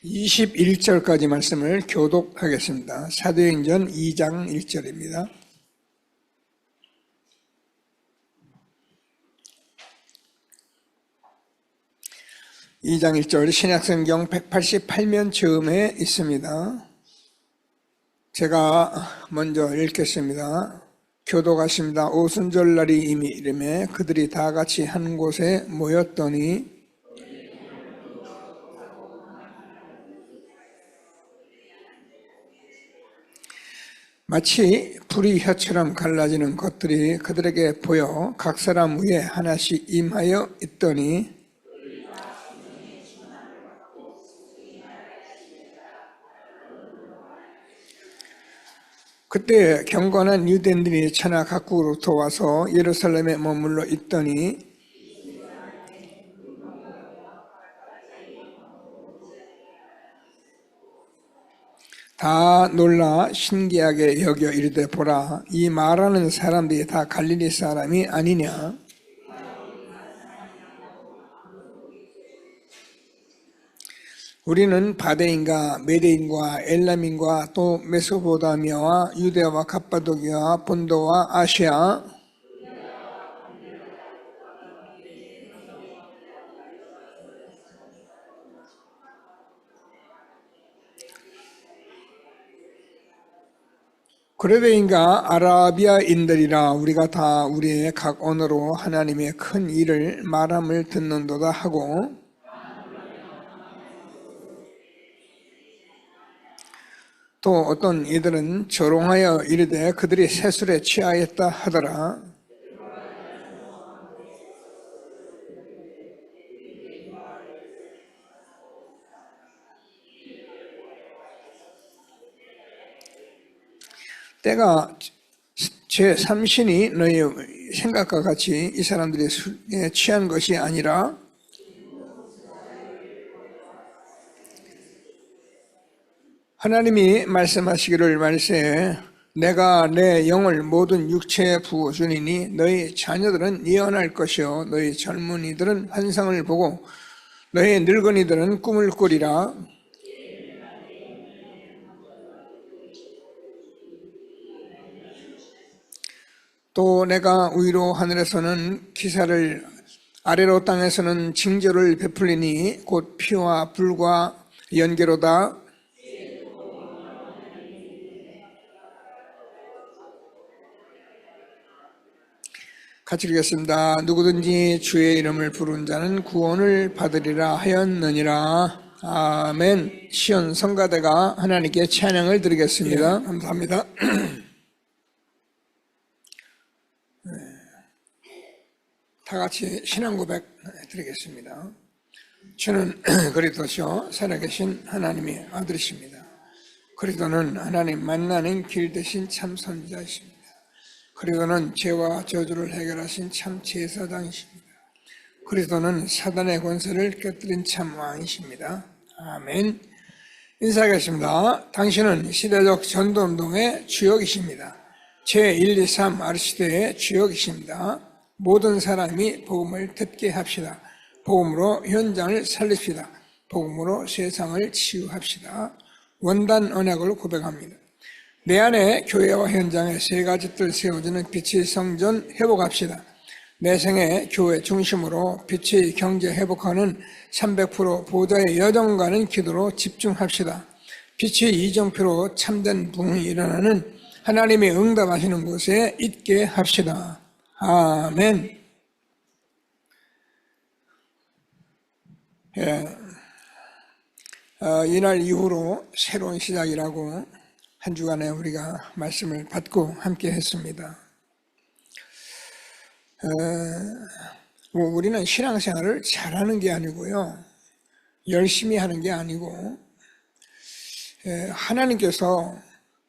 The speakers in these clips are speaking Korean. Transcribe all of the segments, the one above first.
21절까지 말씀을 교독하겠습니다. 사도행전 2장 1절입니다. (2장 1절) 신약성경 188면 즈음에 있습니다. 제가 먼저 읽겠습니다. 교독하십니다. 오순절날이 이미 이르매 그들이 다 같이 한 곳에 모였더니 마치 불이 혀처럼 갈라지는 것들이 그들에게 보여 각 사람 위에 하나씩 임하여 있더니 그때 경건한 유대인들이 천하 각국으로부터 와서 예루살렘에 머물러 있더니 다 놀라 신기하게 여겨 이르되 보라 이 말하는 사람들이 다 갈릴리 사람이 아니냐. 우리는 바데인과 메데인과 엘람인과 또 메소포타미아와 유대와 갑바도기와 본도와 아시아 그레베인과 아라비아인들이라 우리가 다 우리의 각 언어로 하나님의 큰 일을 말함을 듣는도다 하고 또 어떤 이들은 조롱하여 이르되 그들이 세술에 취하였다 하더라. 때가 제3신이 너희 생각과 같이 이 사람들이 술에 취한 것이 아니라 하나님이 말씀하시기를 말세 내가 내 영을 모든 육체에 부어주니니 너희 자녀들은 예언할 것이요 너희 젊은이들은 환상을 보고 너희 늙은이들은 꿈을 꾸리라. 또 내가 위로 하늘에서는 기사를 아래로 땅에서는 징조를 베풀리니 곧 피와 불과 연기로다. 같이 읽겠습니다. 누구든지 주의 이름을 부른 자는 구원을 받으리라 하였느니라. 아멘. 시온 성가대가 하나님께 찬양을 드리겠습니다. 감사합니다. 다 같이 신앙 고백 드리겠습니다. 저는 그리스도시요 살아계신 하나님의 아들이십니다. 그리스도는 하나님 만나는 길 대신 참 선지자이십니다. 그리스도는 죄와 저주를 해결하신 참 제사장이십니다. 그리스도는 사단의 권세를 깨뜨린 참 왕이십니다. 아멘. 인사하겠습니다. 당신은 시대적 전도운동의 주역이십니다. 제1, 2, 3 아르시대의 주역이십니다. 모든 사람이 복음을 듣게 합시다. 복음으로 현장을 살립시다. 복음으로 세상을 치유합시다. 원단 언약을 고백합니다. 내 안에 교회와 현장에 세 가지 뜰 세워지는 빛의 성전 회복합시다. 내 생에 교회 중심으로 빛의 경제 회복하는 300% 보좌의 여정가는 기도로 집중합시다. 빛의 이정표로 참된 부흥이 일어나는 하나님이 응답하시는 곳에 있게 합시다. 아멘. 이날 이후로 새로운 시작이라고 한 주간에 우리가 말씀을 받고 함께 했습니다. 우리는 신앙생활을 잘하는 게 아니고요. 열심히 하는 게 아니고 하나님께서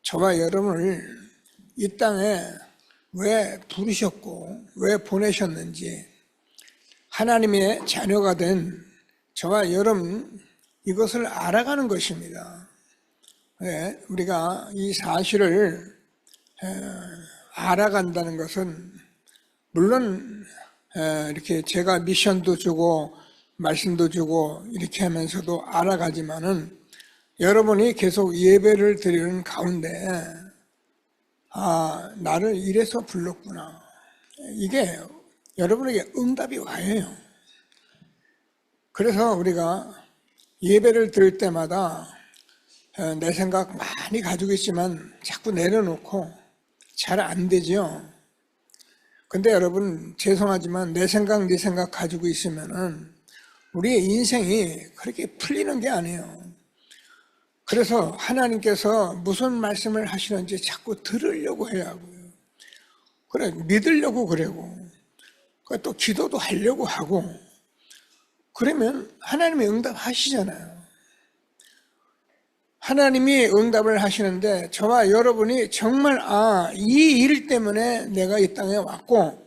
저와 여러분을 이 땅에 왜 부르셨고 왜 보내셨는지 하나님의 자녀가 된 저와 여러분 이것을 알아가는 것입니다. 우리가 이 사실을 알아간다는 것은 물론 이렇게 제가 미션도 주고 말씀도 주고 이렇게 하면서도 알아가지만은 여러분이 계속 예배를 드리는 가운데 나를 이래서 불렀구나. 이게 여러분에게 응답이 와요. 그래서 우리가 예배를 드릴 때마다 내 생각 많이 가지고 있지만 자꾸 내려놓고 잘 안 되죠. 근데 여러분 죄송하지만 내 생각 네 생각 가지고 있으면은 우리의 인생이 그렇게 풀리는 게 아니에요. 그래서 하나님께서 무슨 말씀을 하시는지 자꾸 들으려고 해야 하고요. 그래 믿으려고 그러고 또 기도도 하려고 하고 그러면 하나님이 응답하시잖아요. 하나님이 응답을 하시는데 저와 여러분이 정말 이 일 때문에 내가 이 땅에 왔고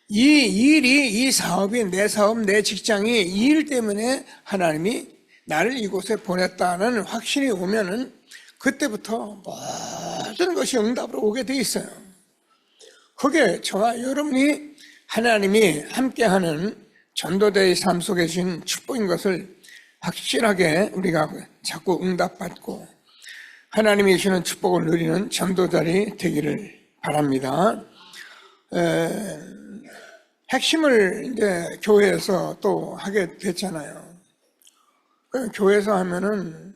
이 일이 이 사업이 내 사업 내 직장이 이 일 때문에 하나님이 나를 이곳에 보냈다는 확신이 오면은 그때부터 모든 것이 응답으로 오게 돼 있어요. 그게 저와 여러분이 하나님이 함께하는 전도자의 삶 속에 주신 축복인 것을 확실하게 우리가 자꾸 응답받고 하나님이 주시는 축복을 누리는 전도자들이 되기를 바랍니다. 핵심을 이제 교회에서 또 하게 됐잖아요. 교회에서 하면은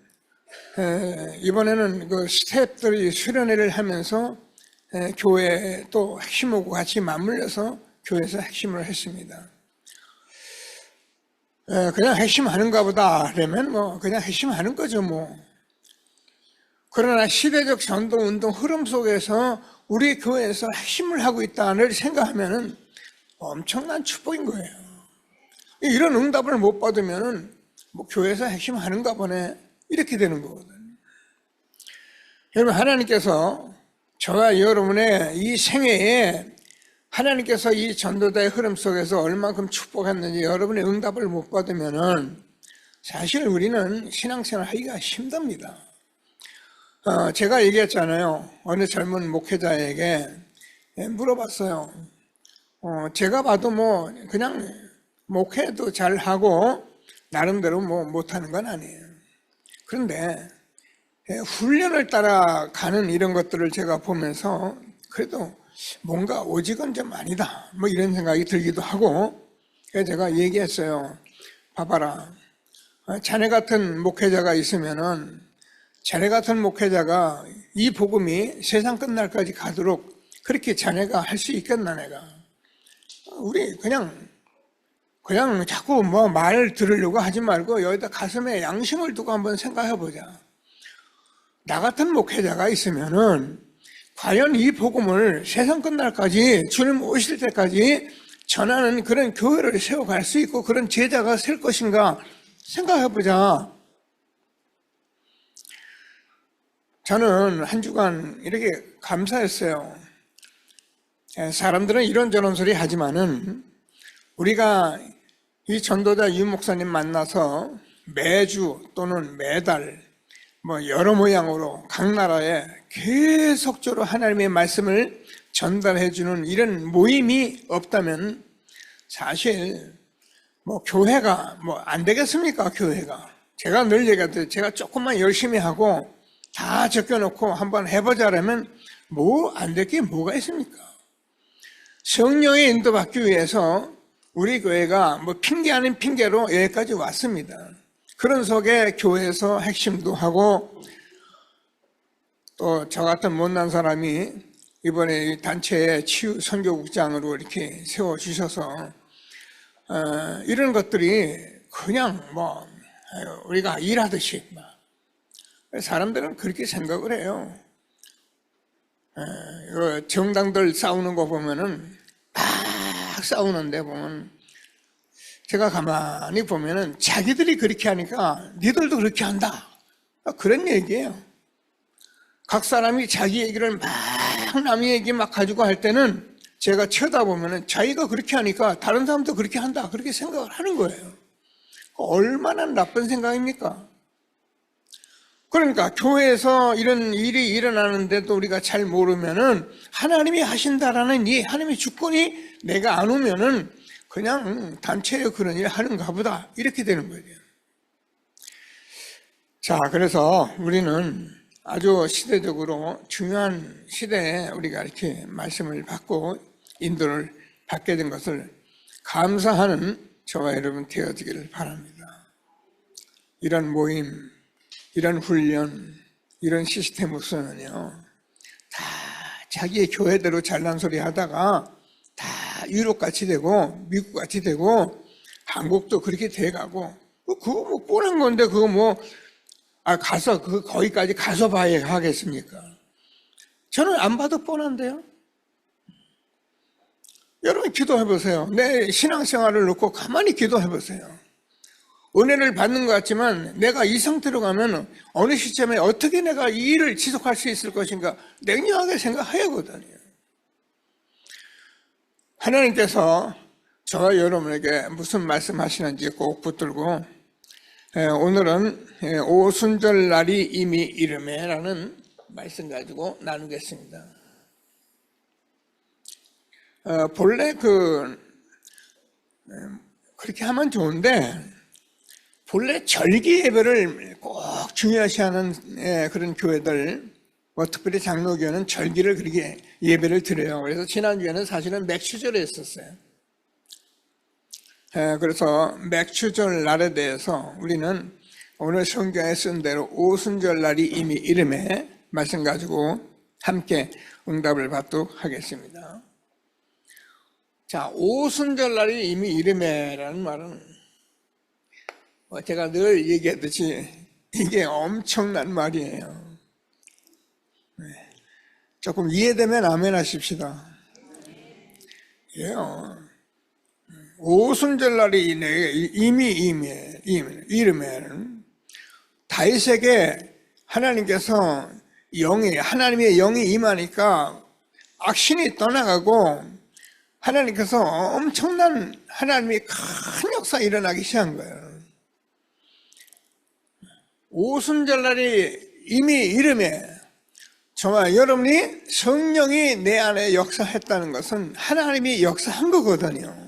이번에는 그 스태프들이 수련회를 하면서 교회 또 핵심하고 같이 맞물려서 교회에서 핵심을 했습니다. 그냥 핵심 하는가 보다 그러면 뭐 그냥 핵심 하는 거죠 뭐. 그러나 시대적 전도운동 흐름 속에서 우리 교회에서 핵심을 하고 있다를 생각하면은 엄청난 축복인 거예요. 이런 응답을 못 받으면은 뭐 교회에서 핵심 하는가 보네 이렇게 되는 거거든요. 여러분 하나님께서 저와 여러분의 이 생애에 하나님께서 이 전도자의 흐름 속에서 얼만큼 축복했는지 여러분의 응답을 못 받으면은 사실 우리는 신앙생활 하기가 힘듭니다. 제가 얘기했잖아요. 어느 젊은 목회자에게 물어봤어요. 제가 봐도 뭐 그냥 목회도 잘 하고 나름대로 뭐 못하는 건 아니에요. 그런데 훈련을 따라가는 이런 것들을 제가 보면서 그래도 뭔가 오직은 좀 아니다 뭐 이런 생각이 들기도 하고 그래서 제가 얘기했어요. 봐봐라 자네 같은 목회자가 있으면은 자네 같은 목회자가 이 복음이 세상 끝날까지 가도록 그렇게 자네가 할 수 있겠나 내가. 우리 그냥 자꾸 뭐 말 들으려고 하지 말고 여기다 가슴에 양심을 두고 한번 생각해 보자. 나 같은 목회자가 있으면은 과연 이 복음을 세상 끝날까지 주님 오실 때까지 전하는 그런 교회를 세워갈 수 있고 그런 제자가 될 것인가 생각해보자. 저는 한 주간 이렇게 감사했어요. 사람들은 이런저런 소리 하지만은 우리가 이 전도자 유 목사님 만나서 매주 또는 매달 뭐 여러 모양으로 각 나라에 계속적으로 하나님의 말씀을 전달해 주는 이런 모임이 없다면 사실 뭐 교회가 뭐 안 되겠습니까? 교회가 제가 늘 얘기하듯 제가 조금만 열심히 하고 다 적혀놓고 한번 해보자라면 뭐 안 될 게 뭐가 있습니까? 성령의 인도받기 위해서 우리 교회가 뭐 핑계 아닌 핑계로 여기까지 왔습니다. 그런 속에 교회에서 핵심도 하고 또 저 같은 못난 사람이 이번에 단체의 치유 선교국장으로 이렇게 세워주셔서 이런 것들이 그냥 뭐 우리가 일하듯이 사람들은 그렇게 생각을 해요. 정당들 싸우는 거 보면은 막 싸우는데 보면 제가 가만히 보면은 자기들이 그렇게 하니까 니들도 그렇게 한다 그런 얘기예요. 각 사람이 자기 얘기를 막 남의 얘기 막 가지고 할 때는 제가 쳐다보면은 자기가 그렇게 하니까 다른 사람도 그렇게 한다 그렇게 생각을 하는 거예요. 얼마나 나쁜 생각입니까? 그러니까 교회에서 이런 일이 일어나는데도 우리가 잘 모르면은 하나님이 하신다라는 이 하나님의 주권이 내가 안 오면은 그냥 단체에 그런 일 하는가 보다 이렇게 되는 거예요. 자, 그래서 우리는 아주 시대적으로 중요한 시대에 우리가 이렇게 말씀을 받고 인도를 받게 된 것을 감사하는 저와 여러분 되어지기를 바랍니다. 이런 모임, 이런 훈련, 이런 시스템 없으면요, 다 자기의 교회대로 잘난 소리 하다가 다 유럽같이 되고 미국같이 되고 한국도 그렇게 돼가고, 그거 뭐 뻔한 건데 그거 뭐 가서 거기까지 가서 봐야 하겠습니까? 저는 안 봐도 뻔한데요. 여러분 기도해 보세요. 내 신앙생활을 놓고 가만히 기도해 보세요. 은혜를 받는 것 같지만 내가 이 상태로 가면 어느 시점에 어떻게 내가 이 일을 지속할 수 있을 것인가 냉정하게 생각해야 하거든요. 하나님께서 저와 여러분에게 무슨 말씀하시는지 꼭 붙들고, 오늘은 오순절날이 이미 이르매 라는 말씀 가지고 나누겠습니다. 본래 그렇게 하면 좋은데, 본래 절기 예배를 꼭 중요시하는 그런 교회들, 특별히 장로교회는 절기를 그렇게 예배를 드려요. 그래서 지난주에는 사실은 맥추절에 했었어요. 그래서 맥추절 날에 대해서 우리는 오늘 성경에 쓴 대로 오순절 날이 이미 이르매 말씀 가지고 함께 응답을 받도록 하겠습니다. 자, 오순절 날이 이미 이르매라는 말은 제가 늘 얘기했듯이 이게 엄청난 말이에요. 조금 이해되면 아멘 하십시다. 예요. 오순절 날이 이미 이르매는 다윗에게 하나님께서 하나님의 영이 임하니까 악신이 떠나가고 하나님께서 엄청난 하나님의 큰 역사 일어나기 시작한 거예요. 오순절 날이 이미 이르매, 저와 여러분이 성령이 내 안에 역사했다는 것은 하나님이 역사한 거거든요.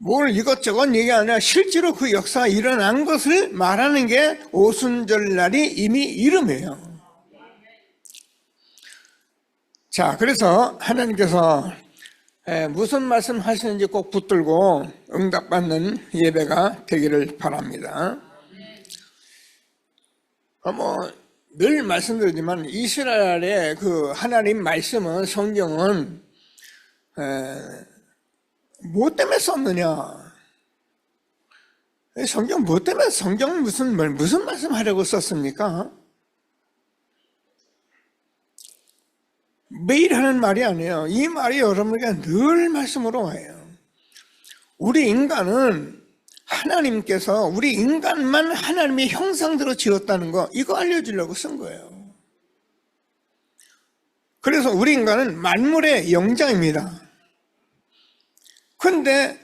뭘 이것저것 얘기 아니라 실제로 그 역사가 일어난 것을 말하는 게 오순절 날이 이미 이르매요. 자, 그래서 하나님께서 무슨 말씀 하시는지 꼭 붙들고 응답받는 예배가 되기를 바랍니다. 늘 말씀드리지만 이스라엘의 그 하나님 말씀은, 성경은 뭐 때문에 썼느냐? 성경 뭐 때문에, 성경 무슨 말씀 하려고 썼습니까? 매일 하는 말이 아니에요. 이 말이 여러분에게 늘 말씀으로 와요. 우리 인간은 하나님께서 우리 인간만 하나님의 형상대로 지었다는 거, 이거 알려주려고 쓴 거예요. 그래서 우리 인간은 만물의 영장입니다. 근데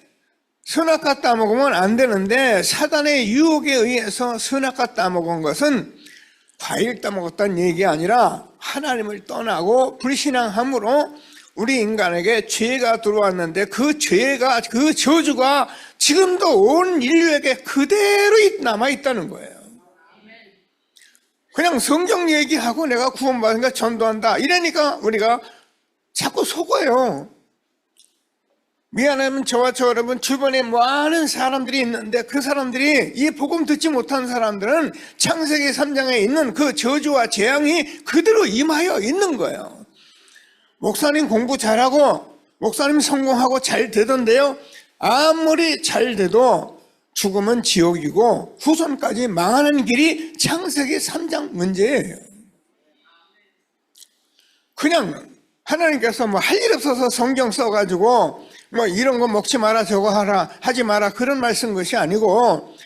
선악과 따먹으면 안 되는데 사단의 유혹에 의해서 선악과 따먹은 것은 과일 따먹었다는 얘기가 아니라 하나님을 떠나고 불신앙함으로 우리 인간에게 죄가 들어왔는데 그 죄가, 그 저주가 지금도 온 인류에게 그대로 남아있다는 거예요. 그냥 성경 얘기하고 내가 구원받으니까 전도한다 이러니까 우리가 자꾸 속아요. 미안하면 저와 저 여러분 주변에 많은 사람들이 있는데 그 사람들이 이 복음 듣지 못한 사람들은 창세기 3장에 있는 그 저주와 재앙이 그대로 임하여 있는 거예요. 목사님 공부 잘하고 목사님 성공하고 잘 되던데요, 아무리 잘 돼도 죽으면 지옥이고 후손까지 망하는 길이 창세기 3장 문제예요. 그냥 하나님께서 할 일 없어서 성경 써가지고 이런 거 먹지 마라 저거 하라 하지 마라 그런 말씀 것이 아니고,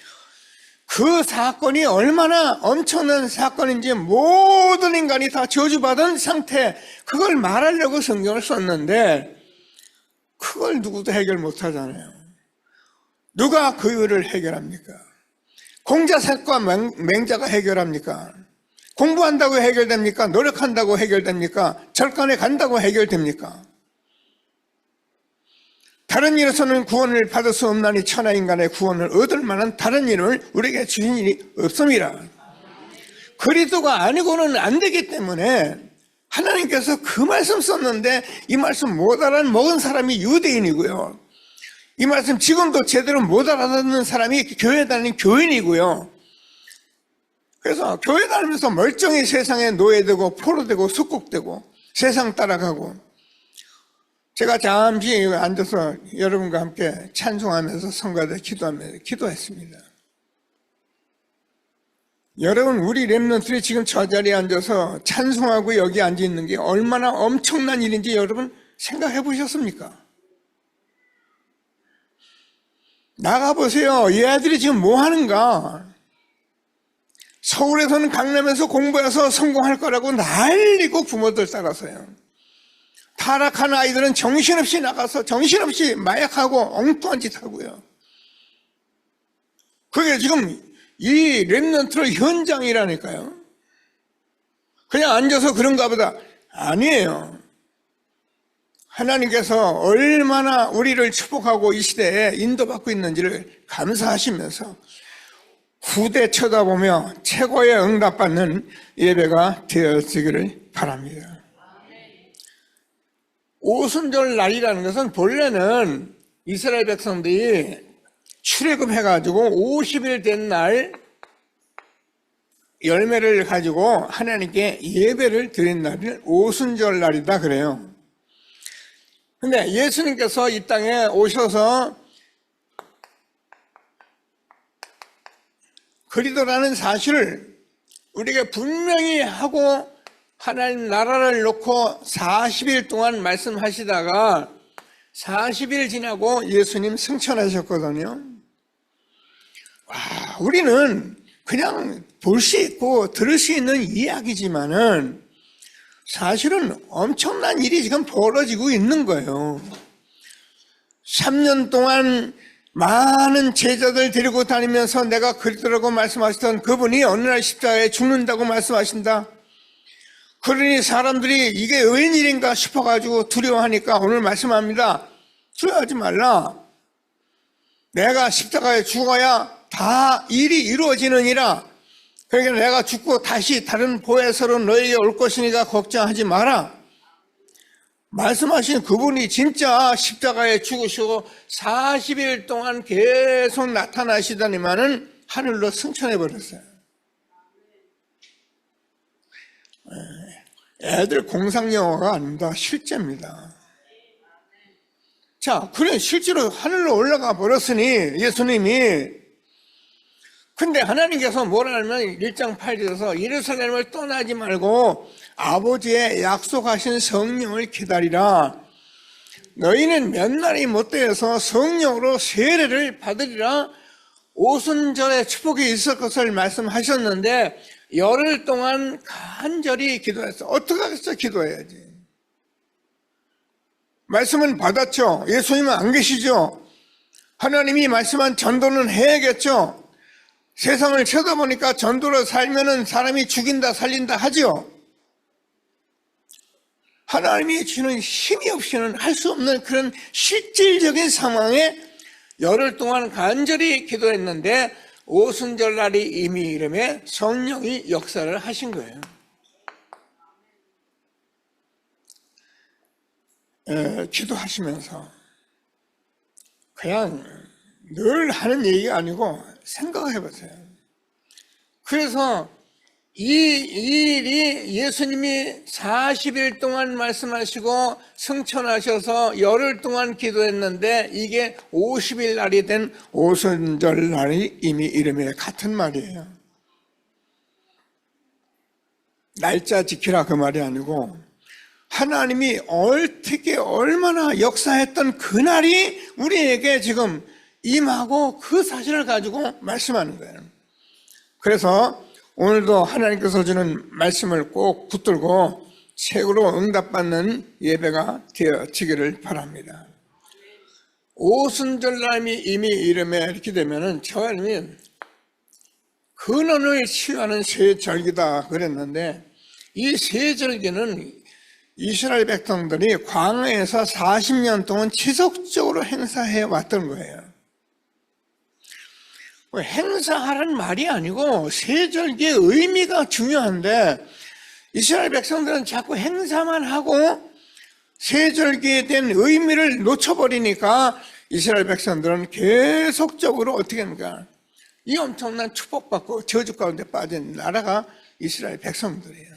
그 사건이 얼마나 엄청난 사건인지 모든 인간이 다 저주받은 상태, 그걸 말하려고 성경을 썼는데 그걸 누구도 해결 못하잖아요. 누가 그 일을 해결합니까? 공자색과 맹자가 해결합니까? 공부한다고 해결됩니까? 노력한다고 해결됩니까? 절간에 간다고 해결됩니까? 다른 일에서는 구원을 받을 수 없나니 천하 인간의 구원을 얻을 만한 다른 일을 우리에게 주신 일이 없습니다. 그리스도가 아니고는 안 되기 때문에 하나님께서 그 말씀 썼는데 이 말씀 못 알아먹은 사람이 유대인이고요. 이 말씀 지금도 제대로 못 알아듣는 사람이 교회 다니는 교인이고요. 그래서 교회 다니면서 멀쩡히 세상에 노예되고 포로되고 숙국되고 세상 따라가고, 제가 잠시 앉아서 여러분과 함께 찬송하면서 성가대 기도하면서 기도했습니다. 여러분, 우리 렘넌트들이 지금 저 자리에 앉아서 찬송하고 여기 앉아 있는 게 얼마나 엄청난 일인지 여러분 생각해 보셨습니까? 나가보세요. 얘들이 지금 뭐 하는가? 서울에서는 강남에서 공부해서 성공할 거라고 난리고 부모들 따라서요. 타락한 아이들은 정신없이 나가서 정신없이 마약하고 엉뚱한 짓 하고요. 그게 지금 이 렘넌트의 현장이라니까요. 그냥 앉아서 그런가 보다. 아니에요. 하나님께서 얼마나 우리를 축복하고 이 시대에 인도받고 있는지를 감사하시면서 후대 쳐다보며 최고의 응답받는 예배가 되어지기를 바랍니다. 오순절 날이라는 것은 본래는 이스라엘 백성들이 출애굽해가지고 50일 된 날 열매를 가지고 하나님께 예배를 드린 날이 오순절 날이다 그래요. 근데 예수님께서 이 땅에 오셔서 그리스도라는 사실을 우리에게 분명히 하고 하나님 나라를 놓고 40일 동안 말씀하시다가 40일 지나고 예수님 승천하셨거든요. 와, 우리는 그냥 볼 수 있고 들을 수 있는 이야기지만은 사실은 엄청난 일이 지금 벌어지고 있는 거예요. 3년 동안 많은 제자들 데리고 다니면서 내가 그리스도라고 말씀하시던 그분이 어느 날 십자가에 죽는다고 말씀하신다. 그러니 사람들이 이게 웬일인가 싶어가지고 두려워하니까 오늘 말씀합니다. 두려워하지 말라. 내가 십자가에 죽어야 다 일이 이루어지느니라. 그러니까 내가 죽고 다시 다른 보혜사로 너에게 올 것이니까 걱정하지 마라. 말씀하신 그분이 진짜 십자가에 죽으시고 40일 동안 계속 나타나시더니만은 하늘로 승천해버렸어요. 애들 공상영화가 아닙니다. 실제입니다. 자, 그래 실제로 하늘로 올라가 버렸으니 예수님이, 근데 하나님께서 뭐라 하면 1장 8절에서 예루살렘을 떠나지 말고 아버지의 약속하신 성령을 기다리라. 너희는 몇 날이 못되어서 성령으로 세례를 받으리라. 오순절에 축복이 있을 것을 말씀하셨는데 열흘 동안 간절히 기도했어. 어떻게 하겠어? 기도해야지. 말씀은 받았죠. 예수님은 안 계시죠. 하나님이 말씀한 전도는 해야겠죠. 세상을 쳐다보니까 전도로 살면은 사람이 죽인다 살린다 하죠. 하나님이 주는 힘이 없이는 할 수 없는 그런 실질적인 상황에 열흘 동안 간절히 기도했는데 오순절 날이 이미 이름에 성령이 역사를 하신 거예요. 기도하시면서 그냥 늘 하는 얘기가 아니고 생각을 해보세요. 그래서 이 일이 예수님이 40일 동안 말씀하시고 승천하셔서 열흘 동안 기도했는데 이게 50일 날이 된 오순절 날이 이미 이름에 같은 말이에요. 날짜 지키라 그 말이 아니고 하나님이 어떻게 얼마나 역사했던 그날이 우리에게 지금 임하고 그 사실을 가지고 말씀하는 거예요. 그래서 오늘도 하나님께서 주는 말씀을 꼭 붙들고 책으로 응답받는 예배가 되어지기를 바랍니다. 오순절 날이 이미 이름에 이렇게 되면은 처음이 근원을 치유하는 새 절기다 그랬는데 이 새 절기는 이스라엘 백성들이 광야에서 40년 동안 지속적으로 행사해 왔던 거예요. 행사하라는 말이 아니고 세절기의 의미가 중요한데 이스라엘 백성들은 자꾸 행사만 하고 세절기에 대한 의미를 놓쳐버리니까 이스라엘 백성들은 계속적으로 어떻게 합니까? 이 엄청난 축복받고 저주 가운데 빠진 나라가 이스라엘 백성들이에요.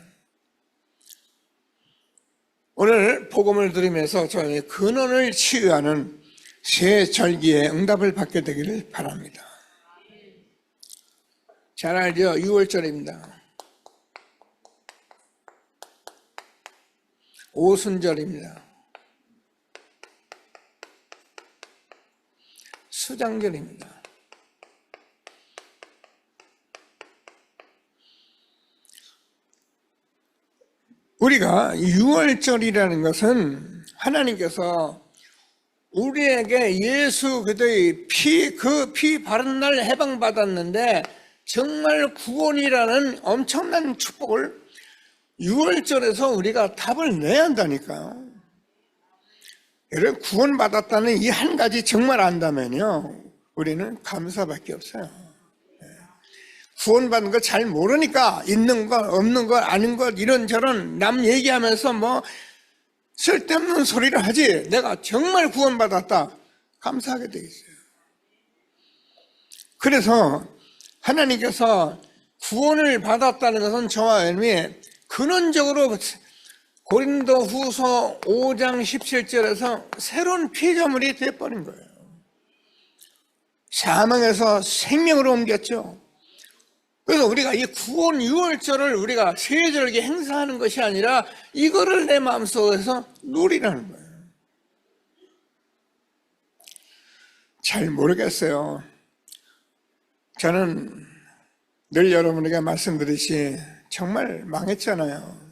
오늘 복음을 들으면서 저희 근원을 치유하는 새 절기에 응답을 받게 되기를 바랍니다. 잘 알죠? 6월절입니다. 오순절입니다. 수장절입니다. 우리가 6월절이라는 것은 하나님께서 우리에게 예수 그리스도의 그 피 바른 날 해방받았는데 정말 구원이라는 엄청난 축복을 6월절에서 우리가 답을 내야 한다니까요. 여러분 구원받았다는 이 한 가지 정말 안다면요 우리는 감사밖에 없어요. 구원받은 거 잘 모르니까 있는 것 없는 것 아는 것 이런저런 남 얘기하면서 뭐 쓸데없는 소리를 하지 내가 정말 구원받았다 감사하게 돼 있어요. 그래서 하나님께서 구원을 받았다는 것은 저와 여러분이 근원적으로 고린도후서 5장 17절에서 새로운 피조물이 되어버린 거예요. 사망에서 생명으로 옮겼죠. 그래서 우리가 이 구원 6월절을 우리가 세절기 행사하는 것이 아니라 이거를 내 마음속에서 누리라는 거예요. 잘 모르겠어요. 저는 늘 여러분에게 말씀드리시 정말 망했잖아요.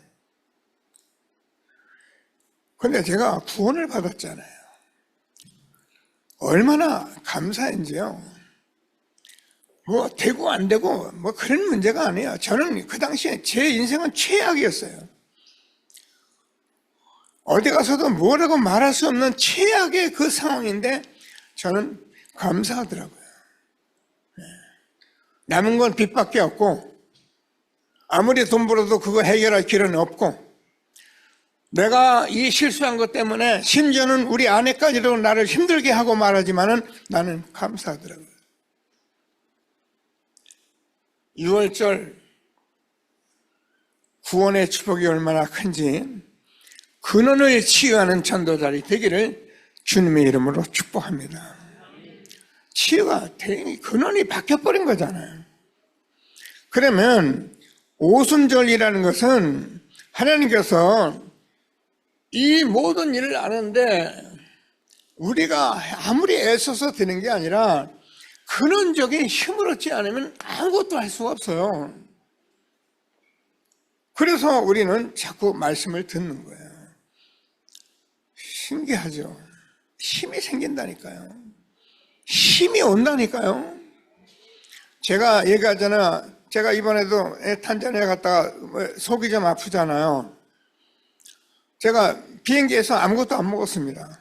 근데 제가 구원을 받았잖아요. 얼마나 감사한지요. 뭐 되고 안 되고 뭐 그런 문제가 아니에요. 저는 그 당시에 제 인생은 최악이었어요. 어디 가서도 뭐라고 말할 수 없는 최악의 그 상황인데 저는 감사하더라고요. 남은 건 빚밖에 없고 아무리 돈 벌어도 그거 해결할 길은 없고 내가 이 실수한 것 때문에 심지어는 우리 아내까지도 나를 힘들게 하고 말하지만은 나는 감사하더라고요. 6월절 구원의 축복이 얼마나 큰지 근원을 치유하는 전도자리 되기를 주님의 이름으로 축복합니다. 치유가 근원이 바뀌어버린 거잖아요. 그러면 오순절이라는 것은 하나님께서 이 모든 일을 아는데 우리가 아무리 애써서 되는 게 아니라 근원적인 힘을 얻지 않으면 아무것도 할 수가 없어요. 그래서 우리는 자꾸 말씀을 듣는 거예요. 신기하죠? 힘이 생긴다니까요. 힘이 온다니까요. 제가 얘기하잖아. 제가 이번에도 탄자니아 갔다가 속이 좀 아프잖아요. 제가 비행기에서 아무것도 안 먹었습니다.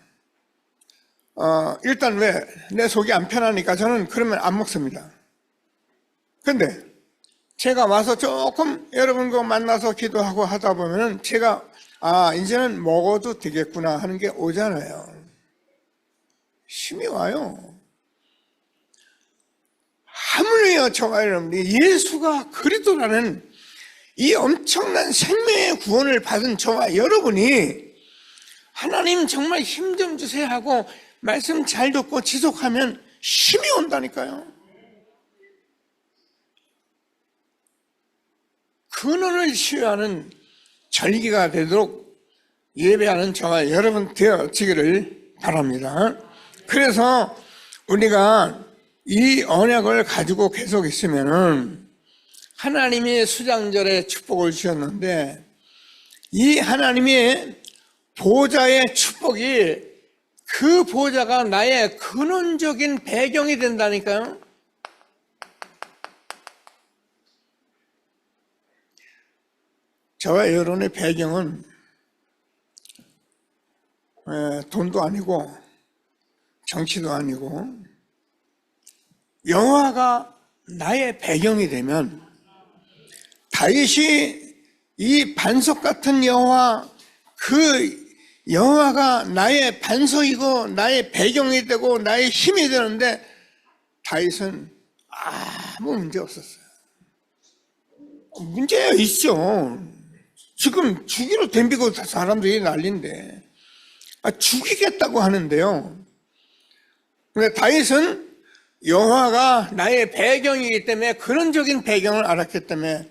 일단 왜? 내 속이 안 편하니까 저는 그러면 안 먹습니다. 근데 제가 와서 조금 여러분과 만나서 기도하고 하다 보면은 제가 이제는 먹어도 되겠구나 하는 게 오잖아요. 힘이 와요. 하물며 저와 여러분이 예수가 그리스도라는 이 엄청난 생명의 구원을 받은 저와 여러분이 하나님 정말 힘 좀 주세요 하고 말씀 잘 듣고 지속하면 힘이 온다니까요. 근원을 치유하는 절기가 되도록 예배하는 저와 여러분 되어지기를 바랍니다. 그래서 우리가 이 언약을 가지고 계속 있으면은 하나님이 수장절에 축복을 주셨는데 이 하나님의 보좌의 축복이 그 보좌가 나의 근원적인 배경이 된다니까요. 저와 여러분의 배경은 돈도 아니고 정치도 아니고 여호와가 나의 배경이 되면 다윗이 이 반석 같은 여호와, 그 여호와가 나의 반석이고 나의 배경이 되고 나의 힘이 되는데 다윗은 아무 문제 없었어요. 문제가 있죠. 지금 죽이로 덤비고 사람들이 난리인데 죽이겠다고 하는데요. 근데 다윗은 여호와가 나의 배경이기 때문에, 그런적인 배경을 알았기 때문에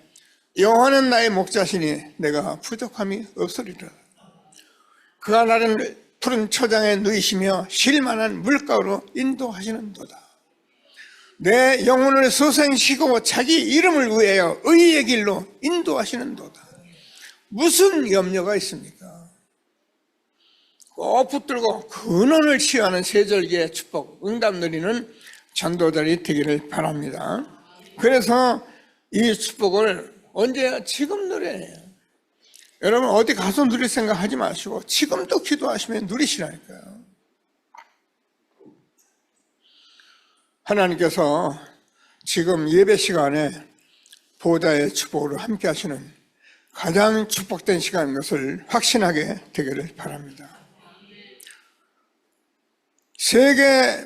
여호와는 나의 목자시니 내가 부족함이 없으리라. 그가 나를 푸른 초장에 누이시며 쉴만한 물가로 인도하시는도다. 내 영혼을 소생시키고 자기 이름을 위하여 의의 길로 인도하시는도다. 무슨 염려가 있습니까? 꼭 붙들고 근원을 취하는 세절기의 축복, 응답 누리는 전도자들이 되기를 바랍니다. 그래서 이 축복을 언제? 지금 누려야 해요. 여러분 어디 가서 누릴 생각 하지 마시고 지금도 기도하시면 누리시라니까요. 하나님께서 지금 예배 시간에 보호자의 축복으로 함께 하시는 가장 축복된 시간인 것을 확신하게 되기를 바랍니다. 세계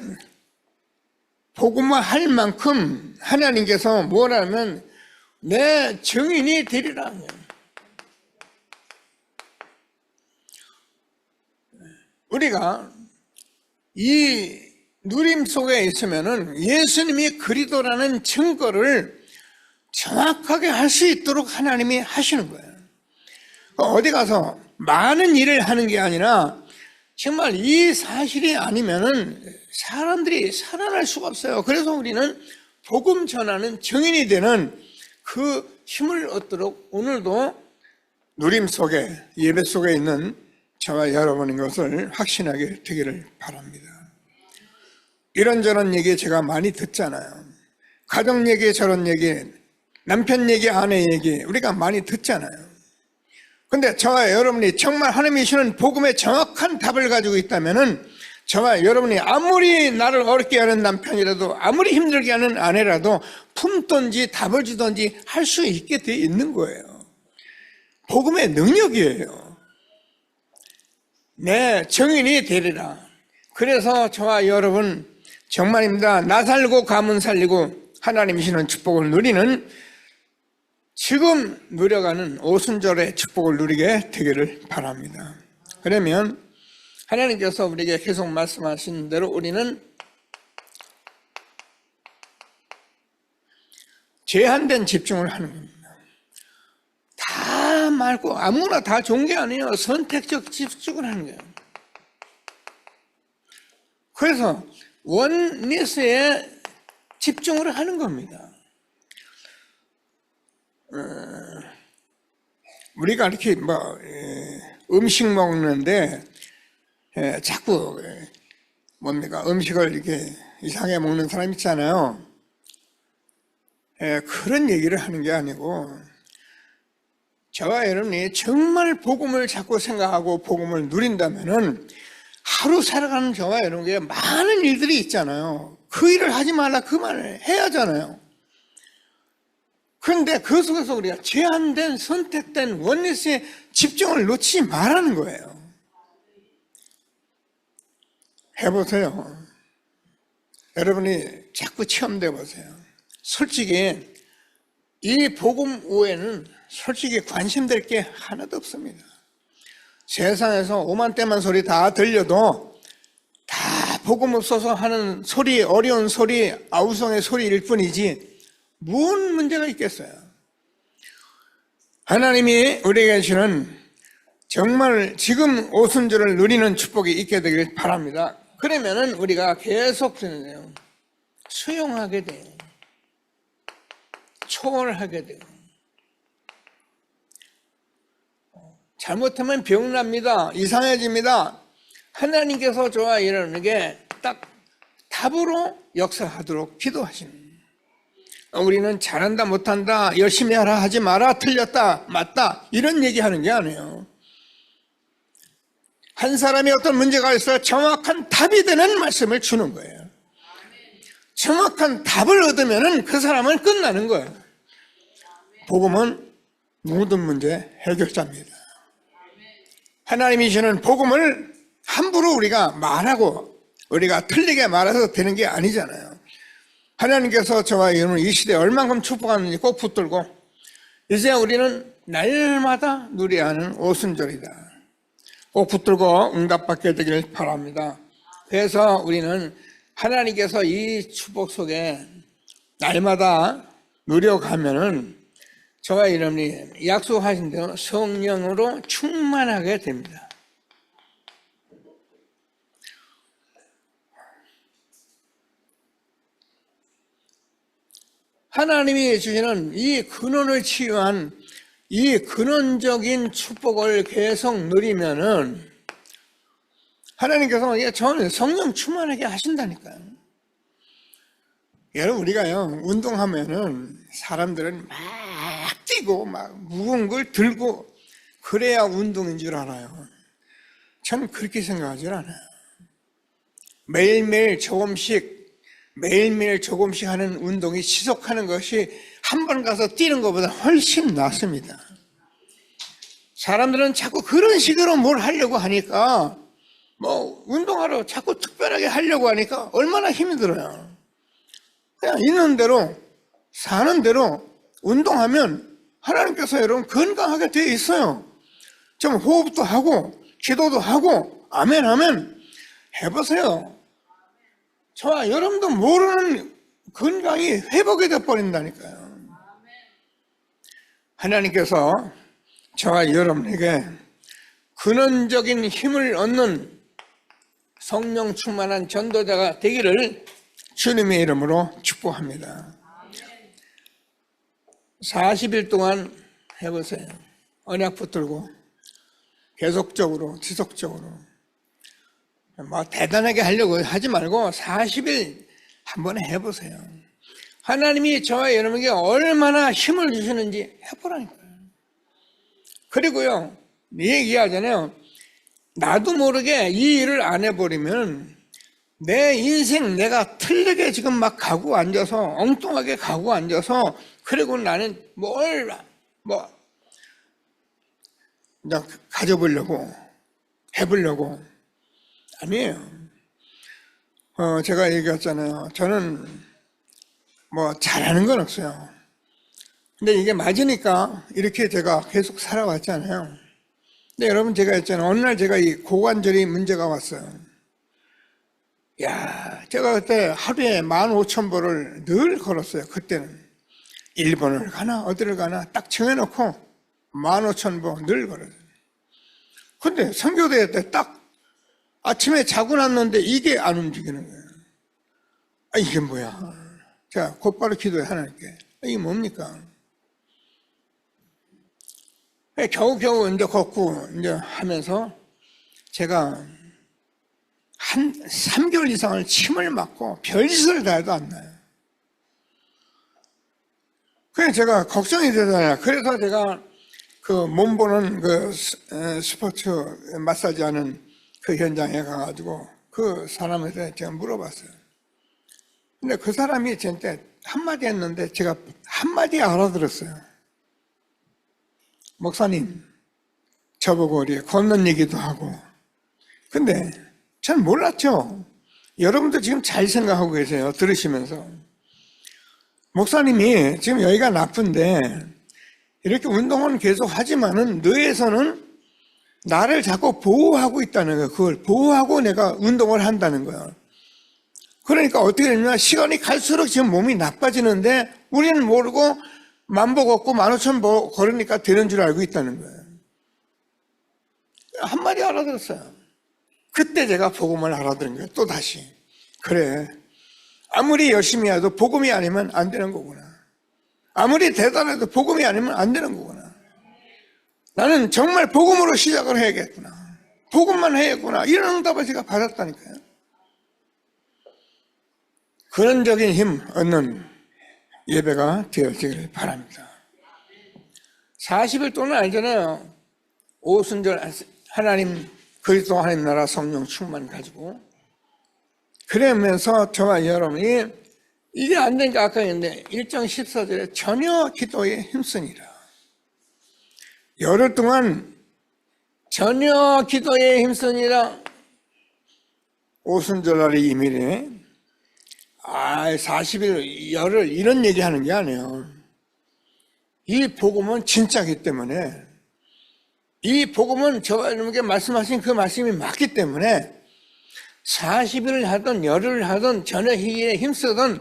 복음화 할 만큼 하나님께서 뭐라면 내 증인이 되리라. 우리가 이 누림 속에 있으면은 예수님이 그리스도라는 증거를 정확하게 할 수 있도록 하나님이 하시는 거예요. 어디 가서 많은 일을 하는 게 아니라 정말 이 사실이 아니면은 사람들이 살아날 수가 없어요. 그래서 우리는 복음 전하는 증인이 되는 그 힘을 얻도록 오늘도 누림 속에, 예배 속에 있는 저와 여러분인 것을 확신하게 되기를 바랍니다. 이런저런 얘기 제가 많이 듣잖아요. 가정 얘기, 저런 얘기, 남편 얘기, 아내 얘기 우리가 많이 듣잖아요. 근데 저와 여러분이 정말 하나님이 주시는 복음의 정확한 답을 가지고 있다면은 저와 여러분이 아무리 나를 어렵게 하는 남편이라도 아무리 힘들게 하는 아내라도 품든지 답을 주든지 할 수 있게 돼 있는 거예요. 복음의 능력이에요. 네, 증인이 되리라. 그래서 저와 여러분 정말입니다. 나 살고 가문 살리고 하나님이 주시는 축복을 누리는, 지금 누려가는 오순절의 축복을 누리게 되기를 바랍니다. 그러면 하나님께서 우리에게 계속 말씀하신 대로 우리는 제한된 집중을 하는 겁니다. 다 말고 아무나 다 좋은 게 아니에요. 선택적 집중을 하는 거예요. 그래서 원리스에 집중을 하는 겁니다. 우리가 이렇게 음식 먹는데 자꾸 뭡니까? 음식을 이렇게 이상하게 먹는 사람 있잖아요. 그런 얘기를 하는 게 아니고 저와 여러분이 정말 복음을 자꾸 생각하고 복음을 누린다면은 하루 살아가는 저와 여러분에게 많은 일들이 있잖아요. 그 일을 하지 말라 그 말을 해야 하잖아요. 그런데 그 속에서 우리가 제한된 선택된 원리스의 집중을 놓치지 말라는 거예요. 해보세요. 여러분이 자꾸 체험돼 보세요. 솔직히 이 복음 외에는 솔직히 관심될 게 하나도 없습니다. 세상에서 오만때만 소리 다 들려도 다 복음 없어서 하는 소리, 어려운 소리, 아우성의 소리일 뿐이지 무슨 문제가 있겠어요? 하나님이 우리에게 주시는 정말 지금 오순절을 누리는 축복이 있게 되길 바랍니다. 그러면은 우리가 계속 수용하게 돼요. 초월하게 돼요. 잘못하면 병납니다. 이상해집니다. 하나님께서 저와 여러분에게 딱 답으로 역사하도록 기도하시는 거예요. 우리는 잘한다 못한다 열심히 하라 하지 마라 틀렸다 맞다 이런 얘기하는 게 아니에요. 한 사람이 어떤 문제가 있어야 정확한 답이 되는 말씀을 주는 거예요. 정확한 답을 얻으면 그 사람은 끝나는 거예요. 복음은 모든 문제 해결자입니다. 하나님이 주는 복음을 함부로 우리가 말하고 우리가 틀리게 말해서 되는 게 아니잖아요. 하나님께서 저와 여러분 이 시대에 얼만큼 축복하는지 꼭 붙들고 이제 우리는 날마다 누려야 하는 오순절이다. 꼭 붙들고 응답받게 되기를 바랍니다. 그래서 우리는 하나님께서 이 축복 속에 날마다 누려가면은 저와 여러분이 약속하신 대로 성령으로 충만하게 됩니다. 하나님이 주시는 이 근원을 치유한 이 근원적인 축복을 계속 누리면은 하나님께서 저는 성령 충만하게 하신다니까요. 여러분 우리가요 운동하면은 사람들은 막 뛰고 막 무거운 걸 들고 그래야 운동인 줄 알아요. 저는 그렇게 생각하지 않아요. 매일매일 조금씩 하는 운동이 지속하는 것이 한 번 가서 뛰는 것보다 훨씬 낫습니다. 사람들은 자꾸 그런 식으로 뭘 하려고 하니까 운동하러 자꾸 특별하게 하려고 하니까 얼마나 힘이 들어요. 그냥 있는 대로 사는 대로 운동하면 하나님께서 여러분 건강하게 되어 있어요. 좀 호흡도 하고 기도도 하고 아멘 하면 해보세요. 저와 여러분도 모르는 건강이 회복이 되어버린다니까요. 하나님께서 저와 여러분에게 근원적인 힘을 얻는 성령 충만한 전도자가 되기를 주님의 이름으로 축복합니다. 40일 동안 해보세요. 언약 붙들고 계속적으로 지속적으로 대단하게 하려고 하지 말고 40일 한번 해보세요. 하나님이 저와 여러분에게 얼마나 힘을 주시는지 해보라니까요. 그리고요 얘기하잖아요. 나도 모르게 이 일을 안 해버리면 내 인생 내가 틀리게 지금 막 가고 앉아서 엉뚱하게 가고 앉아서 그리고 나는 가져보려고 해보려고 아니에요. 제가 얘기했잖아요. 저는 잘하는 건 없어요. 근데 이게 맞으니까 이렇게 제가 계속 살아왔잖아요. 근데 여러분 제가 했잖아요. 어느 날 제가 이 고관절이 문제가 왔어요. 제가 그때 하루에 15,000보를 늘 걸었어요. 그때는 일본을 가나 어디를 가나 딱 정해놓고 15,000보 늘 걸어요. 근데 선교대회 때 딱 아침에 자고 났는데 이게 안 움직이는 거예요. 이게 뭐야? 제가 곧바로 기도해 하나님께. 이게 뭡니까? 겨우겨우 이제 걷고 이제 하면서 제가 한 3개월 이상을 침을 맞고 별짓을 다 해도 안 나요. 그래서 제가 걱정이 되잖아요. 그래서 제가 그 몸 보는 그 스포츠 마사지 하는 그 현장에 가가지고 그 사람한테 제가 물어봤어요. 근데 그 사람이 저한테 한마디 했는데 제가 한마디 알아들었어요. 목사님, 저보고 우리 걷는 얘기도 하고. 근데 전 몰랐죠. 여러분도 지금 잘 생각하고 계세요. 들으시면서. 목사님이 지금 여기가 나쁜데 이렇게 운동은 계속 하지만은 뇌에서는 나를 자꾸 보호하고 있다는 거예요. 그걸 보호하고 내가 운동을 한다는 거예요. 그러니까 어떻게 되냐면 시간이 갈수록 지금 몸이 나빠지는데 우리는 모르고 10,000보 걷고 15,000보 걸으니까 되는 줄 알고 있다는 거예요. 한마디 알아들었어요. 그때 제가 복음을 알아들은 거예요. 또 다시. 그래. 아무리 열심히 해도 복음이 아니면 안 되는 거구나. 아무리 대단해도 복음이 아니면 안 되는 거구나. 나는 정말 복음으로 시작을 해야겠구나. 복음만 해야겠구나. 이런 응답을 제가 받았다니까요. 근원적인 힘 얻는 예배가 되어지길 바랍니다. 40일 동안 알잖아요. 오순절 하나님 그리스도 하나님 나라 성령 충만 가지고, 그러면서 저와 여러분이 이게 안 되니까 아까 했는데 1장 14절에 전혀 기도에 힘쓰니라. 열흘 동안 전혀 기도에 힘쓰니라. 오순절날이 이밀에 40일 열흘 이런 얘기하는 게 아니에요. 이 복음은 진짜기 때문에, 이 복음은 저와 여러분께 말씀하신 그 말씀이 맞기 때문에 40일을 하든 열흘을 하든 전혀 희에 힘쓰든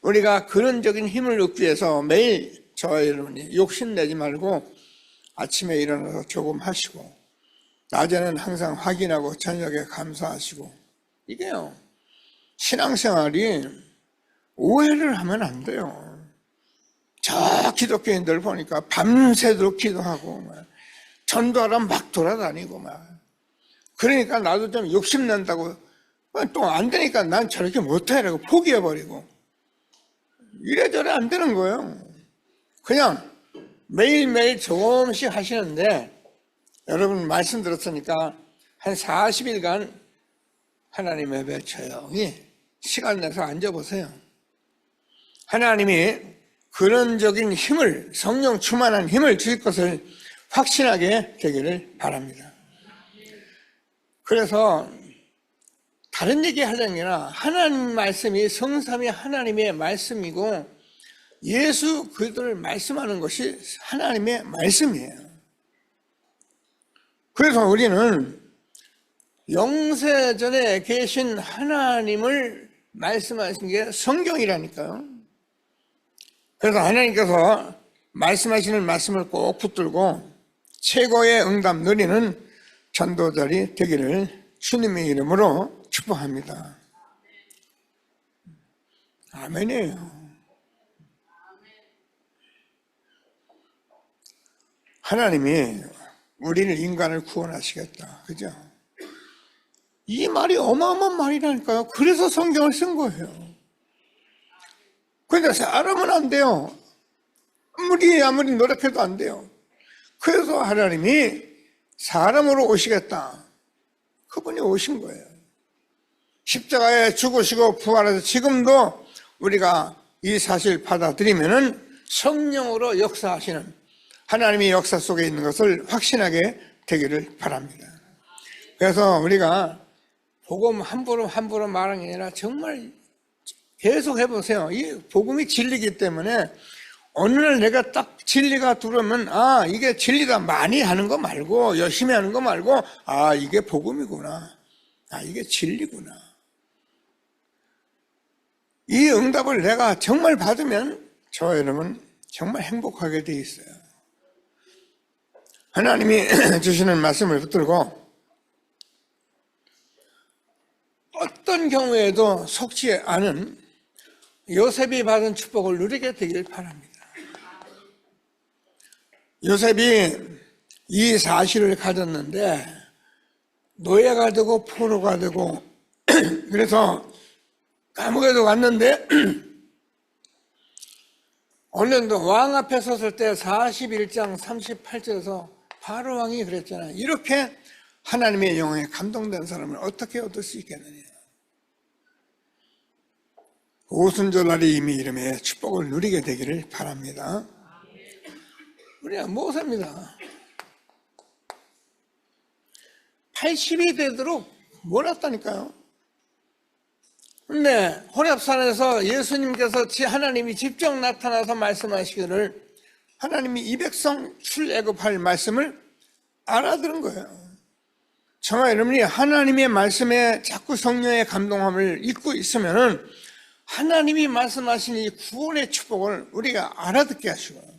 우리가 근원적인 힘을 얻기 위해서 매일 저와 여러분이 욕심내지 말고 아침에 일어나서 조금 하시고, 낮에는 항상 확인하고 저녁에 감사하시고, 이게요, 신앙생활이 오해를 하면 안 돼요. 저 기독교인들 보니까 밤새도록 기도하고 전도하러 막 돌아다니고 그러니까 나도 좀 욕심낸다고 또 안 되니까 난 저렇게 못해라고 포기해버리고 이래저래 안 되는 거예요. 그냥 매일매일 조금씩 하시는데, 여러분 말씀 들었으니까 한 40일간 하나님 예배 조용히 시간 내서 앉아보세요. 하나님이 근원적인 힘을, 성령 충만한 힘을 주실 것을 확신하게 되기를 바랍니다. 그래서 다른 얘기 하려는 게 아니라 하나님 말씀이 성삼위 하나님의 말씀이고 예수 그리스도를 말씀하는 것이 하나님의 말씀이에요. 그래서 우리는 영세전에 계신 하나님을 말씀하신 게 성경이라니까요. 그래서 하나님께서 말씀하시는 말씀을 꼭 붙들고 최고의 응답 누리는 전도자리 되기를 주님의 이름으로 축복합니다. 아멘이에요. 하나님이 우리를, 인간을 구원하시겠다. 그죠? 이 말이 어마어마한 말이라니까요. 그래서 성경을 쓴 거예요. 그런데 사람은 안 돼요. 아무리 노력해도 안 돼요. 그래서 하나님이 사람으로 오시겠다. 그분이 오신 거예요. 십자가에 죽으시고 부활해서 지금도 우리가 이 사실 받아들이면은 성령으로 역사하시는 하나님의 역사 속에 있는 것을 확신하게 되기를 바랍니다. 그래서 우리가 복음 함부로 말하는 게 아니라 정말 계속 해보세요. 이 복음이 진리이기 때문에 어느 날 내가 딱 진리가 들어오면 이게 진리다 많이 하는 거 말고 열심히 하는 거 말고 이게 복음이구나. 이게 진리구나. 이 응답을 내가 정말 받으면 저와 여러분 정말 행복하게 돼 있어요. 하나님이 주시는 말씀을 붙들고 어떤 경우에도 속지 않은 요셉이 받은 축복을 누리게 되길 바랍니다. 요셉이 이 사실을 가졌는데 노예가 되고 포로가 되고 그래서 감옥에도 갔는데 오늘도 왕 앞에 섰을 때 41장 38절에서 바로 왕이 그랬잖아요. 이렇게 하나님의 영에 감동된 사람을 어떻게 얻을 수 있겠느냐. 오순절날이 이미 이름에 축복을 누리게 되기를 바랍니다. 우리가 모세입니다. 80이 되도록 몰았다니까요. 근데 호렙산에서 예수님께서 하나님이 직접 나타나서 말씀하시기를 하나님이 이 백성 출애굽할 말씀을 알아들은 거예요. 저와 여러분이 하나님의 말씀에 자꾸 성령의 감동함을 잊고 있으면은 하나님이 말씀하신 이 구원의 축복을 우리가 알아듣게 하시고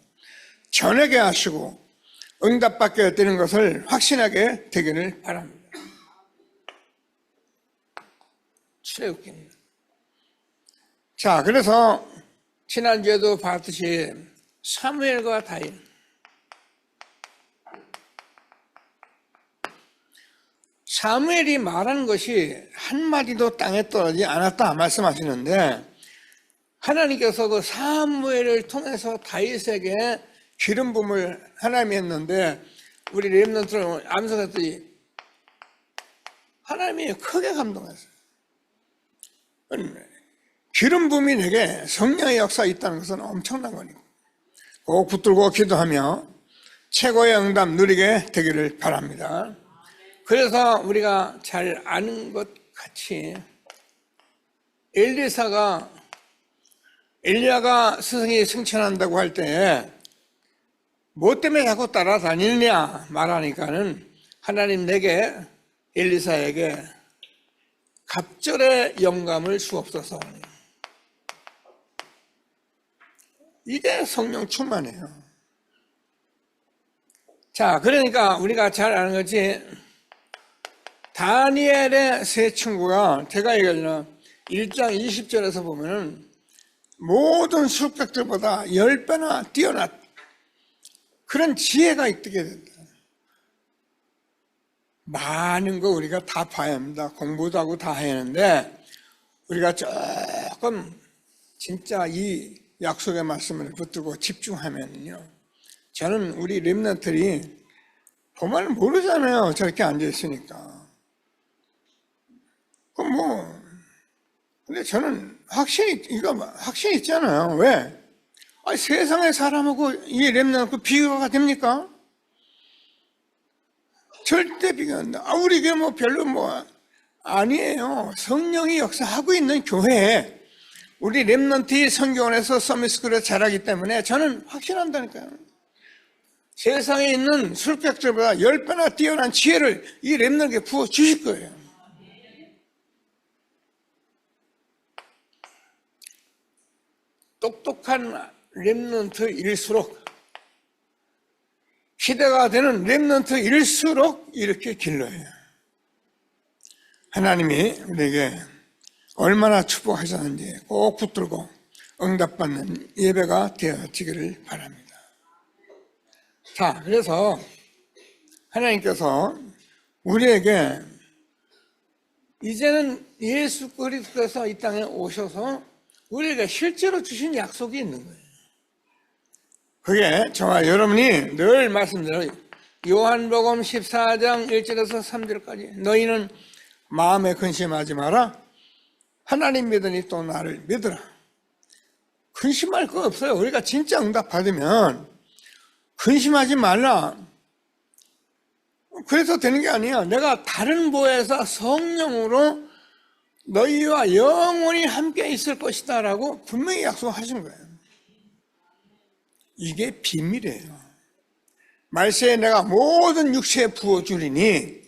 전하게 하시고 응답받게 되는 것을 확신하게 되기를 바랍니다. 출애굽기입니다. 자, 그래서 지난주에도 봤듯이 사무엘과 다윗, 사무엘이 말하는 것이 한마디도 땅에 떨어지지 않았다 말씀하시는데 하나님께서 그 사무엘을 통해서 다윗에게 기름 부음을 하나님이 했는데 우리 렘넌트는 암송했더니 하나님이 크게 감동했어요. 기름 부음이 내게 성령의 역사 있다는 것은 엄청난 거니까 꼭 붙들고 기도하며 최고의 응답 누리게 되기를 바랍니다. 그래서 우리가 잘 아는 것 같이 엘리야가 스승이 승천한다고 할 때 뭐 때문에 자꾸 따라다니느냐 말하니까는 하나님 내게 엘리사에게 갑절의 영감을 주옵소서. 이게 성령 충만이에요. 자, 그러니까 우리가 잘 아는 거지 다니엘의 세 친구가 제가 얘기하잖아 1장 20절에서 보면은 모든 술객들보다 10배나 뛰어났다. 그런 지혜가 있게 된다. 많은 거 우리가 다 봐야 합니다. 공부도 하고 다 해야 하는데 우리가 조금 진짜 이 약속의 말씀을 붙들고 집중하면요. 저는 우리 렘넌트들이 보면 모르잖아요. 저렇게 앉아있으니까. 근데 저는 확신이 있잖아요. 왜? 아니, 세상의 사람하고 이 렘넌트 비교가 됩니까? 절대 비교 안 돼. 우리 뭐 별로 아니에요. 성령이 역사하고 있는 교회에 우리 렘넌트의 성경원에서 서밋스쿨에 자라기 때문에 저는 확신한다니까요. 세상에 있는 술객들보다 10배나 뛰어난 지혜를 이 렘넌트에게 부어 주실 거예요. 똑똑한 렘넌트일수록 기대가 되는 렘넌트일수록 이렇게 길러요. 하나님이 우리에게 얼마나 축복하셨는지 꼭 붙들고 응답받는 예배가 되어지기를 바랍니다. 자, 그래서 하나님께서 우리에게 이제는 예수 그리스도께서 이 땅에 오셔서 우리에게 실제로 주신 약속이 있는 거예요. 그게 저와 여러분이 늘 말씀드려요. 요한복음 14장 1절에서 3절까지 너희는 마음에 근심하지 마라. 하나님 믿으니 또 나를 믿으라. 근심할 거 없어요. 우리가 진짜 응답 받으면 근심하지 말라. 그래서 되는 게 아니야. 내가 다른 보혜사 성령으로 너희와 영원히 함께 있을 것이다 라고 분명히 약속하신 거예요. 이게 비밀이에요. 말세에 내가 모든 육체에 부어주리니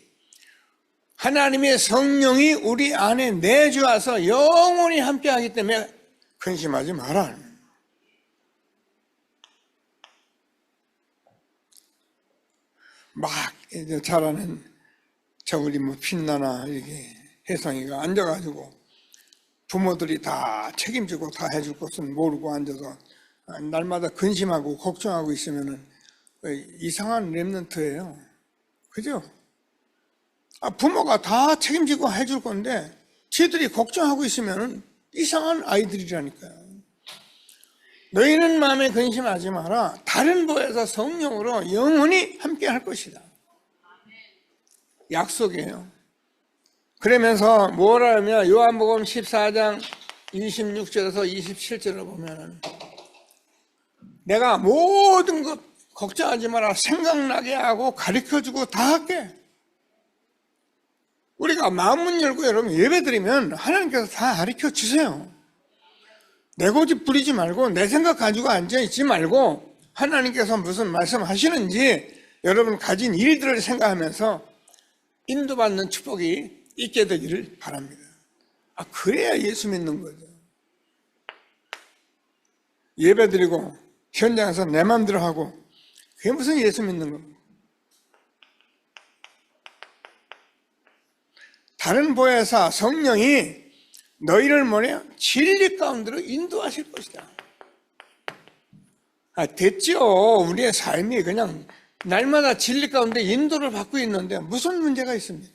하나님의 성령이 우리 안에 내주어서 영원히 함께하기 때문에 근심하지 마라. 막 잘하는 우리 빛나나 이렇게 혜성이가 앉아가지고 부모들이 다 책임지고 다 해줄 것은 모르고 앉아서 날마다 근심하고 걱정하고 있으면은 이상한 렘넌트예요. 그죠? 부모가 다 책임지고 해줄 건데 지들이 걱정하고 있으면은 이상한 아이들이라니까요. 너희는 마음에 근심하지 마라. 다른 보혜사 성령으로 영원히 함께 할 것이다. 약속이에요. 그러면서 뭐라 하면 요한복음 14장 26절에서 27절을 보면은 내가 모든 것 걱정하지 마라. 생각나게 하고 가르쳐주고 다 할게. 우리가 마음문 열고 여러분 예배드리면 하나님께서 다 가르쳐 주세요. 내 고집 부리지 말고 내 생각 가지고 앉아있지 말고 하나님께서 무슨 말씀하시는지 여러분 가진 일들을 생각하면서 인도받는 축복이 있게 되기를 바랍니다. 그래야 예수 믿는 거죠. 예배드리고 현장에서 내 마음대로 하고 그게 무슨 예수 믿는 겁니까? 다른 보혜사 성령이 너희를 진리 가운데로 인도하실 것이다. 됐죠. 우리의 삶이 그냥 날마다 진리 가운데 인도를 받고 있는데 무슨 문제가 있습니까?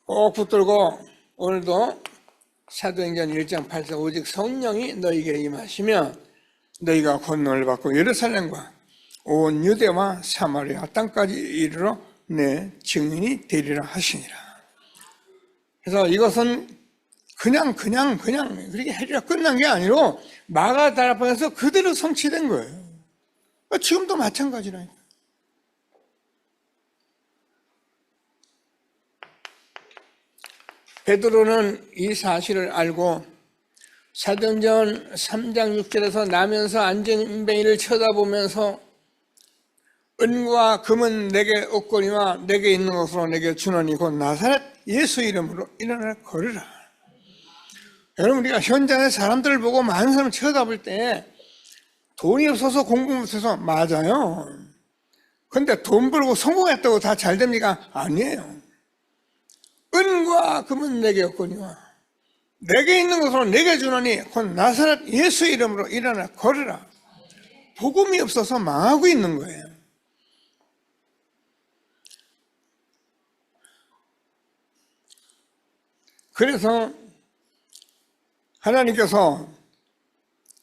꼭 붙들고 오늘도 사도행전 1장 8절 오직 성령이 너희에게 임하시며 너희가 권능을 받고 예루살렘과 온 유대와 사마리아 땅까지 이르러 내 증인이 되리라 하시니라. 그래서 이것은 그냥 그렇게 해주라 끝난 게 아니고 마가다락방에서 그대로 성취된 거예요. 지금도 마찬가지라니까. 베드로는 이 사실을 알고 사도행전 3장 6절에서 나면서 안전뱅이를 쳐다보면서 은과 금은 내게 없거니와 내게 있는 것으로 내게 주노니 곧 나사렛 예수 이름으로 일어나 걸으라. 여러분, 우리가 현장에 사람들을 보고 많은 사람을 쳐다볼 때 돈이 없어서 공부 못해서 맞아요. 그런데 돈 벌고 성공했다고 다 잘 됩니까? 아니에요. 은과 금은 내게 없거니와 내게 있는 것으로 내게 주노니 곧 나사렛 예수 이름으로 일어나 걸으라. 복음이 없어서 망하고 있는 거예요. 그래서 하나님께서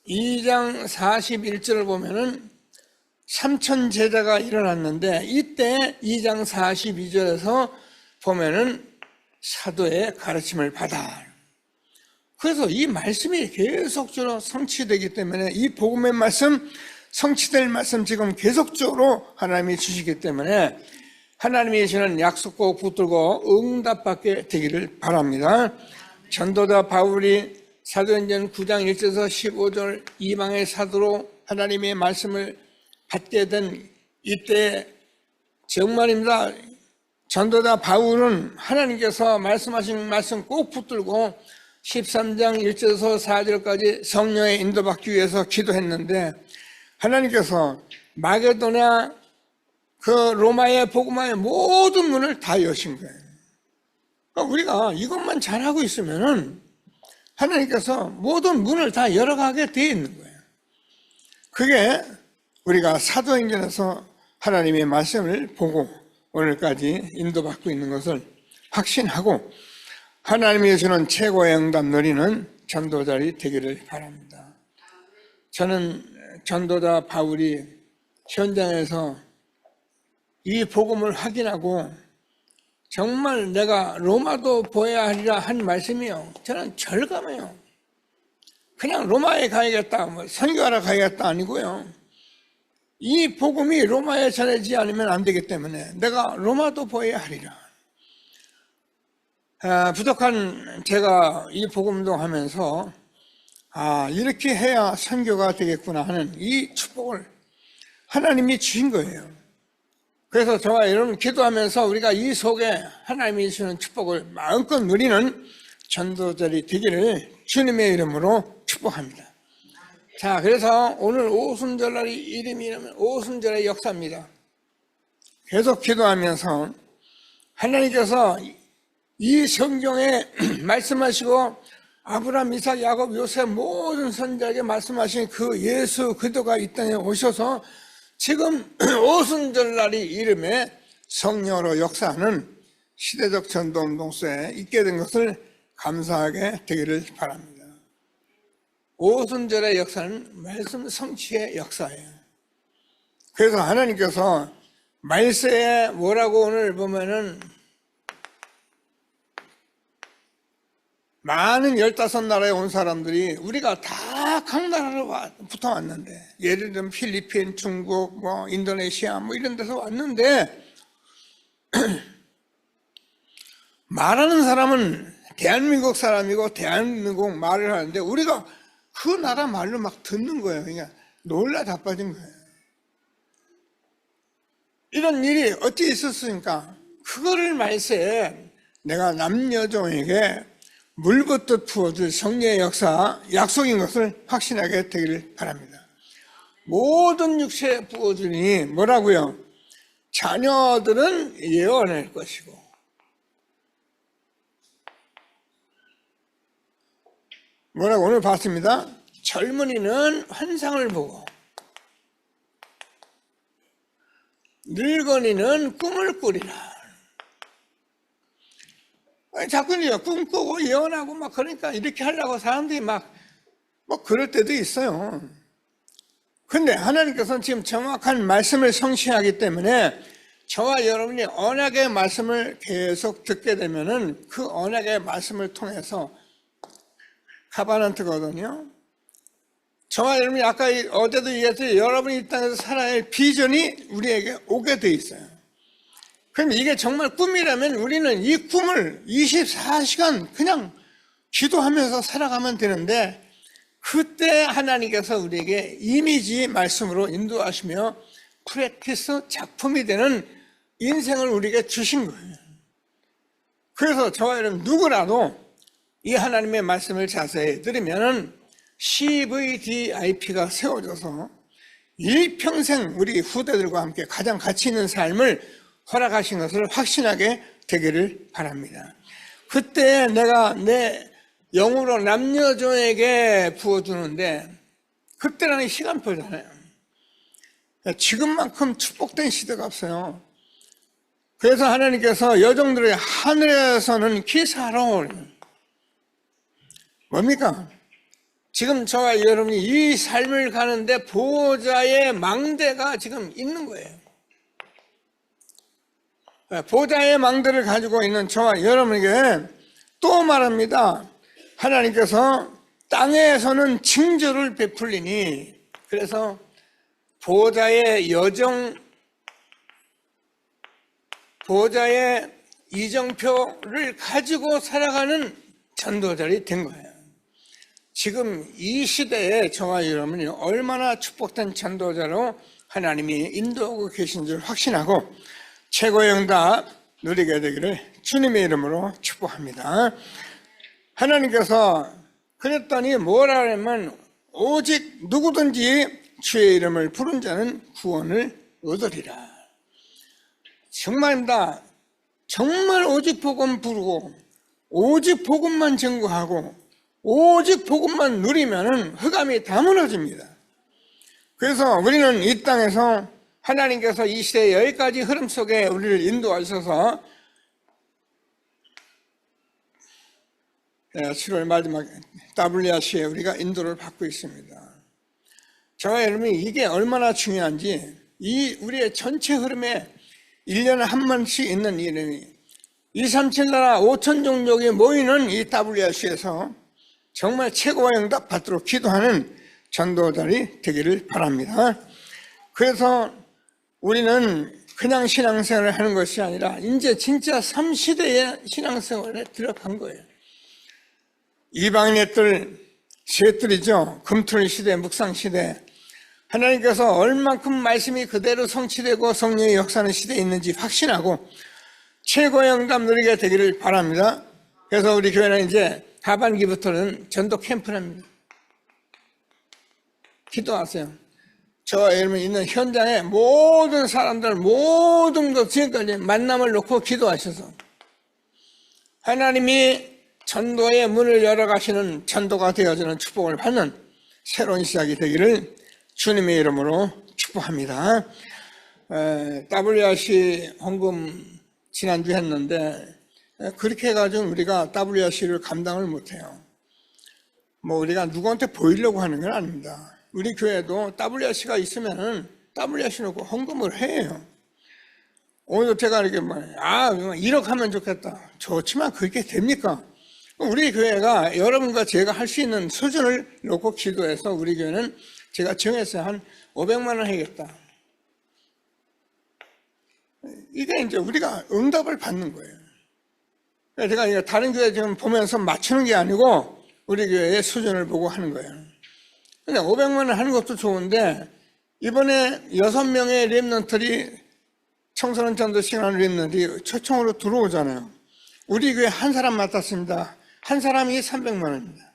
2장 41절을 보면은 3천 제자가 일어났는데 이때 2장 42절에서 보면은 사도의 가르침을 받아. 그래서 이 말씀이 계속적으로 성취되기 때문에 이 복음의 말씀, 성취될 말씀 지금 계속적으로 하나님이 주시기 때문에 하나님이 주시는 약속 꼭 붙들고 응답받게 되기를 바랍니다. 전도자 바울이 사도행전 9장 1절에서 15절 이방의 사도로 하나님의 말씀을 받게 된 이때 정말입니다. 전도자 바울은 하나님께서 말씀하신 말씀 꼭 붙들고 13장 1절에서 4절까지 성령의 인도받기 위해서 기도했는데 하나님께서 마게도냐 그 로마의 복음화의 모든 문을 다 여신 거예요. 그러니까 우리가 이것만 잘하고 있으면은 하나님께서 모든 문을 다 열어가게 되어 있는 거예요. 그게 우리가 사도행전에서 하나님의 말씀을 보고 오늘까지 인도받고 있는 것을 확신하고 하나님이 주는 최고의 응답 누리는 전도자들이 되기를 바랍니다. 저는 전도자 바울이 현장에서 이 복음을 확인하고 정말 내가 로마도 보아야 하리라 한 말씀이요. 저는 절감해요. 그냥 로마에 가야겠다, 선교하러 가야겠다 아니고요. 이 복음이 로마에 전해지지 않으면 안 되기 때문에 내가 로마도 보아야 하리라. 부족한 제가 이 복음도 하면서 이렇게 해야 선교가 되겠구나 하는 이 축복을 하나님이 주신 거예요. 그래서 저와 여러분 기도하면서 우리가 이 속에 하나님이 주시는 축복을 마음껏 누리는 전도자들이 되기를 주님의 이름으로 축복합니다. 자, 그래서 오늘 오순절날이 이름이 오순절의 역사입니다. 계속 기도하면서 하나님께서 이 성경에 말씀하시고 아브라함, 이삭, 야곱, 요셉 모든 선지자에게 말씀하신 그 예수 그리스도가 이 땅에 오셔서 지금 오순절날이 이름에 성령으로 역사하는 시대적 전도운동 속에 있게 된 것을 감사하게 되기를 바랍니다. 오순절의 역사는 말씀 성취의 역사예요. 그래서 하나님께서 말세에 뭐라고 오늘 보면은 많은 15나라에 온 사람들이 우리가 다 각 나라로 붙어 왔는데 예를 들면 필리핀, 중국, 인도네시아 이런 데서 왔는데 말하는 사람은 대한민국 사람이고 대한민국 말을 하는데 우리가 그 나라 말로 막 듣는 거예요. 그러니까 놀라 자빠진 거예요. 이런 일이 어찌 있었습니까? 그거를 말세에 내가 남녀종에게 물붓듯 부어줄 성령의 역사, 약속인 것을 확신하게 되기를 바랍니다. 모든 육체에 부어주니 뭐라고요? 자녀들은 예언할 것이고 뭐라고 오늘 봤습니다. 젊은이는 환상을 보고 늙은이는 꿈을 꾸리라. 자꾸 꿈꾸고 예언하고 그러니까 이렇게 하려고 사람들이 그럴 때도 있어요. 근데 하나님께서는 지금 정확한 말씀을 성취하기 때문에 저와 여러분이 언약의 말씀을 계속 듣게 되면은 그 언약의 말씀을 통해서 카바넌트거든요. 저와 여러분이 아까 어제도 얘기했듯이 여러분이 이 땅에서 살아야 할 비전이 우리에게 오게 돼 있어요. 그럼 이게 정말 꿈이라면 우리는 이 꿈을 24시간 그냥 기도하면서 살아가면 되는데, 그때 하나님께서 우리에게 이미지 말씀으로 인도하시며 프랙티스 작품이 되는 인생을 우리에게 주신 거예요. 그래서 저와 여러분 누구라도 이 하나님의 말씀을 자세히 들으면은 CVDIP가 세워져서 일평생 우리 후대들과 함께 가장 가치 있는 삶을 허락하신 것을 확신하게 되기를 바랍니다. 그때 내가 내 영으로 남녀종에게 부어주는데, 그때라는 시간표잖아요. 지금만큼 축복된 시대가 없어요. 그래서 하나님께서 여종들의 하늘에서는 기사로, 뭡니까? 지금 저와 여러분이 이 삶을 가는데 보호자의 망대가 지금 있는 거예요. 보호자의 망대를 가지고 있는 저와 여러분에게 또 말합니다. 하나님께서 땅에서는 징조를 베풀리니, 그래서 보호자의 이정표를 가지고 살아가는 전도자들이 된 거예요. 지금 이 시대에 저와 여러분이 얼마나 축복된 전도자로 하나님이 인도하고 계신 줄 확신하고 최고의 응답 누리게 되기를 주님의 이름으로 축복합니다. 하나님께서 그랬더니 뭐라 하냐면, 오직 누구든지 주의 이름을 부른 자는 구원을 얻으리라. 정말입니다. 정말 오직 복음 부르고 오직 복음만 증거하고 오직 복음만 누리면 흑암이 다 무너집니다. 그래서 우리는 이 땅에서 하나님께서 이 시대 여기까지 흐름 속에 우리를 인도하셔서 7월 마지막 WRC에 우리가 인도를 받고 있습니다. 저와 여러분이 이게 얼마나 중요한지, 이 우리의 전체 흐름에 1년에 한 번씩 있는 이름이 237 나라 5천 종족이 모이는 이 WRC에서 정말 최고의 응답 받도록 기도하는 전도자들이 되기를 바랍니다. 그래서 우리는 그냥 신앙생활을 하는 것이 아니라 이제 진짜 3시대의 신앙생활에 들어간 거예요. 이방인의 뜰, 셋들이죠. 금토일 시대, 묵상 시대. 하나님께서 얼만큼 말씀이 그대로 성취되고 성령의 역사하는 시대에 있는지 확신하고 최고의 응답 누리게 되기를 바랍니다. 그래서 우리 교회는 이제 하반기부터는 전도 캠프를 합니다. 기도하세요. 저와 여러분 있는 현장에 모든 사람들, 모든 것 지금까지 만남을 놓고 기도하셔서 하나님이 전도의 문을 열어가시는 전도가 되어지는 축복을 받는 새로운 시작이 되기를 주님의 이름으로 축복합니다. WRC 헌금 지난주 했는데 그렇게 해가지고 우리가 WRC를 감당을 못해요. 뭐 우리가 누구한테 보이려고 하는 건 아닙니다. 우리 교회도 WRC가 있으면은 WRC 놓고 헌금을 해요. 오늘도 제가 이렇게 1억 하면 좋겠다. 좋지만 그게 됩니까? 우리 교회가 여러분과 제가 할 수 있는 수준을 놓고 기도해서 우리 교회는 제가 정했어요. 한 500만 원 해야겠다. 이게 이제 우리가 응답을 받는 거예요. 제가 다른 교회 지금 보면서 맞추는 게 아니고 우리 교회의 수준을 보고 하는 거예요. 그냥 500만 원 하는 것도 좋은데 이번에 6명의 렘넌트들이 청소년 전도 시간하는 렘넌트들이 초청으로 들어오잖아요. 우리 교회 한 사람 맡았습니다. 한 사람이 300만 원입니다.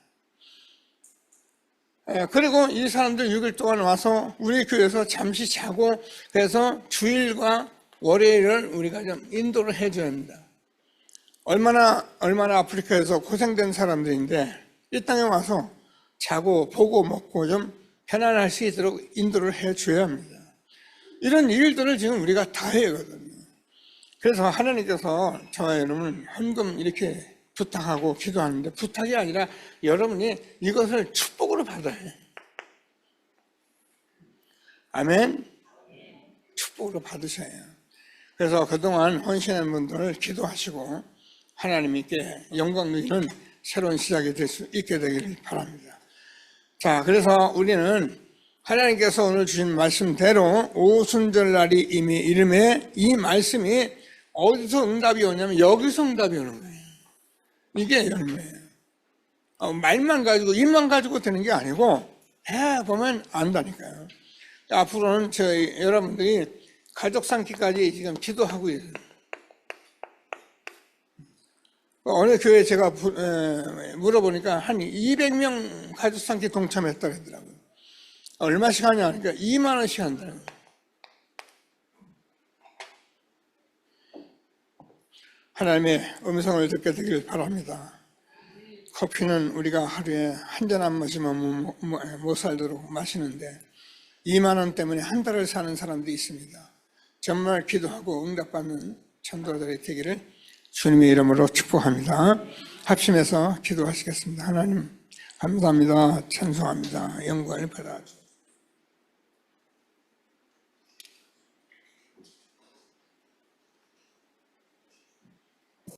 그리고 이 사람들 6일 동안 와서 우리 교회에서 잠시 자고, 그래서 주일과 월요일을 우리가 좀 인도를 해줘야 합니다. 얼마나 아프리카에서 고생된 사람들인데 이 땅에 와서 자고 보고 먹고 좀 편안할 수 있도록 인도를 해줘야 합니다. 이런 일들을 지금 우리가 다 해야 하거든요. 그래서 하나님께서 저와 여러분 헌금 이렇게 부탁하고 기도하는데, 부탁이 아니라 여러분이 이것을 축복으로 받아야 해요. 아멘. 축복으로 받으셔야 해요. 그래서 그동안 헌신한 분들을 기도하시고 하나님께 영광 누리는 새로운 시작이 될 수 있게 되기를 바랍니다. 자, 그래서 우리는 하나님께서 오늘 주신 말씀대로 오순절날이 이미 이름에 이 말씀이 어디서 응답이 오냐면 여기서 응답이 오는 거예요. 이게 열매예요. 말만 가지고 입만 가지고 되는 게 아니고 해보면 안다니까요. 앞으로는 저희 여러분들이 가족 상기까지 지금 기도하고 있어요. 어느 교회 제가 물어보니까 한 200명 가족 상기 동참했다 그러더라고요. 얼마씩 하냐 하니까 2만 원씩 한다는 거예요. 하나님의 음성을 듣게 되길 바랍니다. 커피는 우리가 하루에 한 잔 안 마시면 못 살도록 마시는데 2만 원 때문에 한 달을 사는 사람도 있습니다. 정말 기도하고 응답받는 전도자들이 되기를 주님의 이름으로 축복합니다. 합심해서 기도하시겠습니다. 하나님 감사합니다. 찬송합니다. 영광을 받아주세요.